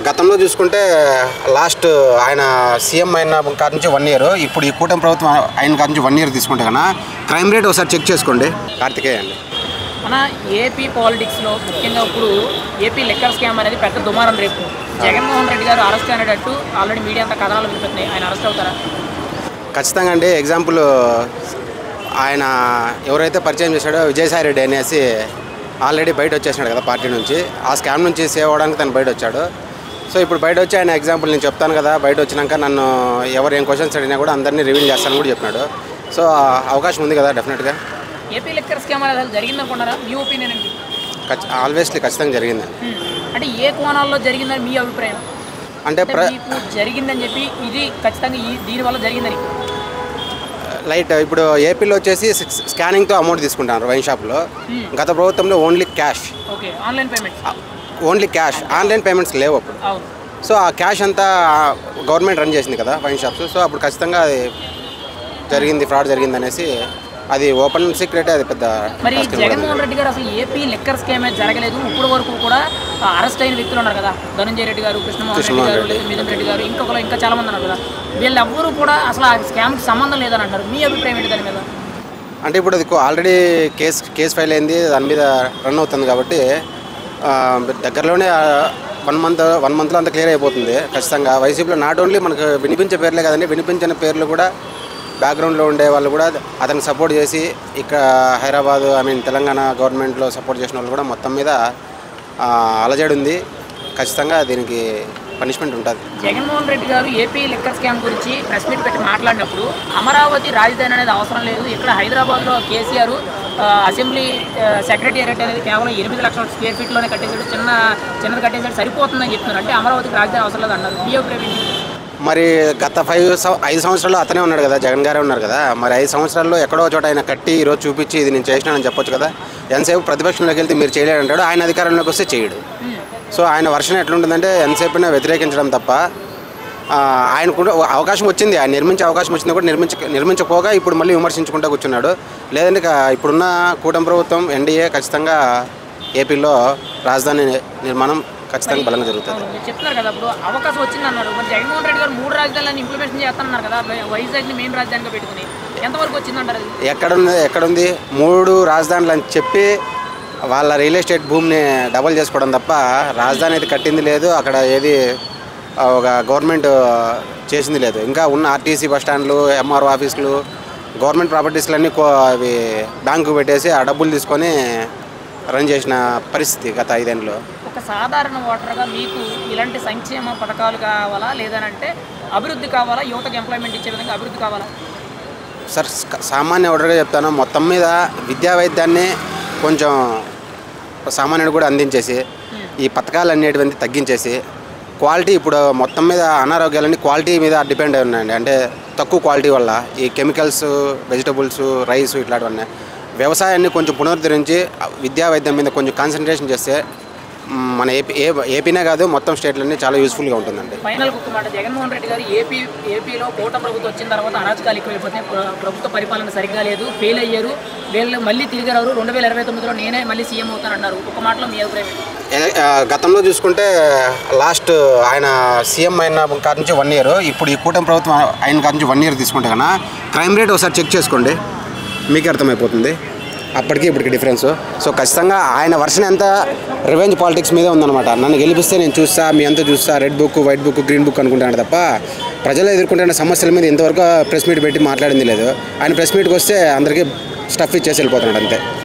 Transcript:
గతంలో చూసుకుంటే లాస్ట్ ఆయన సీఎం అయిన కాడ నుంచి 1 ఇయర్, ఇప్పుడు ఈ కూటమి ప్రభుత్వం అయిన కాడ నుంచి 1 ఇయర్ తీసుకుంటే కన్నా క్రైమ్ రేట్ ఒకసారి చెక్ చేసుకోండి. కార్తికేయ అండి. మన ఏపీ పాలిటిక్స్లో ముఖ్యంగా ఇప్పుడు ఏపీ లిక్కర్ స్కామ్ అనేది పెద్ద దుమారం రేపు. జగన్మోహన్ రెడ్డి గారు అరెస్ట్ అనేటట్టు ఆల్రెడీ మీడియా అంతా కథనాలు వినిపిస్తున్నాయి. ఆయన అరెస్ట్ అవుతారా? ఖచ్చితంగా అండి. ఎగ్జాంపుల్ ఆయన ఎవరైతే పరిచయం చేశాడో విజయసాయి రెడ్డి అనేసి ఆల్రెడీ బయట వచ్చేసినాడు కదా పార్టీ నుంచి. ఆ స్కామ్ నుంచి సేవ్ అవ్వడానికి తను బయట వచ్చాడు. సో ఇప్పుడు బయట వచ్చి ఆయన ఎగ్జాంపుల్ నేను చెప్తాను కదా, బయట వచ్చినాక నన్ను ఎవరు ఏం క్వశ్చన్స్ అడిగినా కూడా అందరినీ రివీల్ చేస్తానని కూడా చెప్పినాడు. సో అవకాశం ఉంది కదా డెఫినెట్గా. ఏపీ లిక్కర్ స్కామ్ అనేది జరిగిందనుకున్నారా? మీ ఒపీనియన్ ఏంటి? ఆల్వేస్లీ ఖచ్చితంగా జరిగింది. అంటే ఏ కోణాల్లో జరిగిందని మీ అభిప్రాయం? అంటే మీకు జరిగిందని చెప్పి ఇది ఖచ్చితంగా దీనివల్ల జరిగిందని లైట్ ఇప్పుడు ఏపీలో వచ్చేసి స్కానింగ్తో అమౌంట్ తీసుకుంటారు వైన్ షాప్లో. గత ప్రభుత్వంలో only cash, only cash, online payments లేవు అప్పుడు. సో ఆ క్యాష్ అంతా గవర్నమెంట్ రన్ చేసింది కదా వైన్ షాప్స్. సో అప్పుడు ఖచ్చితంగా అది జరిగింది, ఫ్రాడ్ జరిగింది అనేసి అది ఓపెన్ సీక్రెట్. అది పెద్ద. మరి జగన్మోహన్ రెడ్డి గారు అసలు ఏపీ లిక్కర్ స్కామ్ జరగలేదు ఇప్పుడు వరకు కూడా అరెస్ట్ అయిన వ్యక్తులు ఉన్నారు కదా, ధనంజయ రెడ్డి గారు, కృష్ణమోహన్ రెడ్డి గారు, మిథున్ రెడ్డి గారు, ఇంకా చాలా మంది ఉన్నారు కదా, వీళ్ళెవ్వరూ కూడా అసలు ఆ స్కామ్కి సంబంధం లేదని అంటారు. మీ అభిప్రాయం ఏంటి దాని మీద? అంటే ఇప్పుడు అది ఆల్రెడీ కేసు ఫైల్ అయింది, దాని మీద రన్ అవుతుంది కాబట్టి దగ్గరలోనే 1 మంత్లో అంతా క్లియర్ అయిపోతుంది ఖచ్చితంగా. వైసీపీలో నాట్ ఓన్లీ మనకు వినిపించే పేర్లే కదండి, వినిపించిన పేర్లు కూడా బ్యాక్గ్రౌండ్లో ఉండే వాళ్ళు కూడా అతనికి సపోర్ట్ చేసి ఇక్కడ హైదరాబాద్ తెలంగాణ గవర్నమెంట్లో సపోర్ట్ చేసిన వాళ్ళు కూడా మొత్తం మీద అలజడి ఉంది. ఖచ్చితంగా దీనికి పనిష్మెంట్ ఉంటుంది. జగన్మోహన్ రెడ్డి గారు ఏపీ లిక్కర్ స్కామ్ గురించి ప్రెస్ మీట్ పెట్టి మాట్లాడినప్పుడు అమరావతి రాజధాని అనేది అవసరం లేదు, ఇక్కడ హైదరాబాద్లో కేసీఆర్ అసెంబ్లీ సెక్రటేరియట్ అనేది కేవలం 8 లక్షల స్క్వేర్ ఫీట్లోనే కట్టేసాడు, చిన్నది కట్టేసాడు, సరిపోతుందని చెప్తున్నారు. అంటే అమరావతికి రాజధాని అవసరం లేదు అన్నారు. మీ అభిప్రాయం? మరి గత 5 సంవత్సరాల్లో అతనే ఉన్నాడు కదా, జగన్ గారే ఉన్నారు కదా. మరి 5 సంవత్సరాల్లో ఎక్కడో చోట ఆయన కట్టి ఈరోజు చూపించి ఇది నేను చేసినానని చెప్పొచ్చు కదా. ఎంతసేపు ప్రతిపక్షంలోకి వెళ్తే మీరు చేయలేడంటాడు, ఆయన అధికారంలోకి వస్తే చేయడు. సో ఆయన వర్షన్ ఎట్లుంటుందంటే ఎంతసేపు వ్యతిరేకించడం తప్ప. ఆయనకు అవకాశం వచ్చింది, ఆయన నిర్మించే అవకాశం వచ్చింది కూడా నిర్మించకపోగా ఇప్పుడు మళ్ళీ విమర్శించుకుంటూ కూర్చున్నాడు. లేదంటే ఇప్పుడున్న కూటమి ప్రభుత్వం ఎన్డీఏ ఖచ్చితంగా ఏపీలో రాజధాని నిర్మాణం ఖచ్చితంగా బలంగా జరుగుతుంది. చెప్తున్నారు కదా, ఇప్పుడు అవకాశం వచ్చింది అన్నారు. మరి జగన్మోహన్ రెడ్డి గారు 3 రాజధానులను ఇంప్లిమెంట్ చేస్తానన్నారు కదా, వైజాగ్ని మెయిన్ రాజధానిగా పెట్టుకుని ఎంతవరకు వచ్చిందంటారు? ఎక్కడుంది 3 రాజధానులు అని చెప్పి వాళ్ళ రియల్ ఎస్టేట్ భూమిని డబల్ చేసుకోవడం తప్ప రాజధాని అయితే కట్టింది లేదు, అక్కడ ఏది ఒక గవర్నమెంట్ చేసింది లేదు. ఇంకా ఉన్న ఆర్టీసీ బస్టాండ్లు, ఎంఆర్ఓ ఆఫీసులు, గవర్నమెంట్ ప్రాపర్టీస్లన్నీ అవి బ్యాంకు పెట్టేసి ఆ డబ్బులు తీసుకొని రన్ చేసిన పరిస్థితి గత 5 ఏళ్ళలో. ఒక సాధారణ ఓటర్గా మీకు ఇలాంటి సంక్షేమ పథకాలు కావాలా, లేదనంటే అభివృద్ధి కావాలా, యువతకు ఎంప్లాయ్మెంట్ ఇచ్చే విధంగా అభివృద్ధి కావాలా? సార్ సామాన్య ఓటర్గా చెప్తాను, మొత్తం మీద విద్యా వైద్యాన్ని కొంచెం సామాన్యుడు కూడా అందించేసి ఈ పథకాలు అనేటివన్నీ తగ్గించేసి క్వాలిటీ, ఇప్పుడు మొత్తం మీద అనారోగ్యాలన్నీ క్వాలిటీ మీద డిపెండ్ అయి ఉన్నాయండి. అంటే తక్కువ క్వాలిటీ వల్ల ఈ కెమికల్స్, వెజిటబుల్స్, రైస్ ఇట్లాంటివన్నీ వ్యవసాయాన్ని కొంచెం పునరుద్ధరించి విద్యా వైద్యం మీద కొంచెం కాన్సన్ట్రేషన్ చేస్తే మన ఏపీనే కాదు మొత్తం స్టేట్లన్నీ చాలా యూస్ఫుల్గా ఉంటుందండి. ఫైనల్ ఒక మాట, జగన్మోహన్ రెడ్డి గారు ఏపీలో కూటమి ప్రభుత్వం వచ్చిన తర్వాత అరాచకాలు ఎక్కువైపోతే ప్రభుత్వ పరిపాలన సరిగ్గా లేదు, ఫెయిల్ అయ్యారు, వీళ్ళు మళ్ళీ తిరిగి రారు, 2029లో నేనే మళ్ళీ సీఎం అవుతానన్నారు. ఒక మాటలో మీ అభిప్రాయం? గతంలో చూసుకుంటే లాస్ట్ ఆయన సీఎం అయిన కాడ నుంచి 1 ఇయర్, ఇప్పుడు ఈ కూటమి ప్రభుత్వం అయిన కాడ నుంచి 1 ఇయర్ తీసుకుంటే కన్నా క్రైమ్ రేట్ ఒకసారి చెక్ చేసుకోండి, మీకే అర్థమైపోతుంది అప్పటికి ఇప్పటికి డిఫరెన్స్. సో ఖచ్చితంగా ఆయన వర్షన్ ఎంత రివెంజ్ పాలిటిక్స్ మీదే ఉందన్నమాట. నన్ను గెలిపిస్తే నేను చూస్తా, మీ అంతా చూస్తా, red book, white book, green book అనుకుంటాను తప్ప ప్రజలు ఎదుర్కొంటున్న సమస్యల మీద ఇంతవరకు ప్రెస్ మీట్ పెట్టి మాట్లాడింది లేదు. ఆయన ప్రెస్ మీట్కి వస్తే అందరికీ స్టఫ్ ఇచ్చేసి వెళ్ళిపోతున్నాడు అంతే.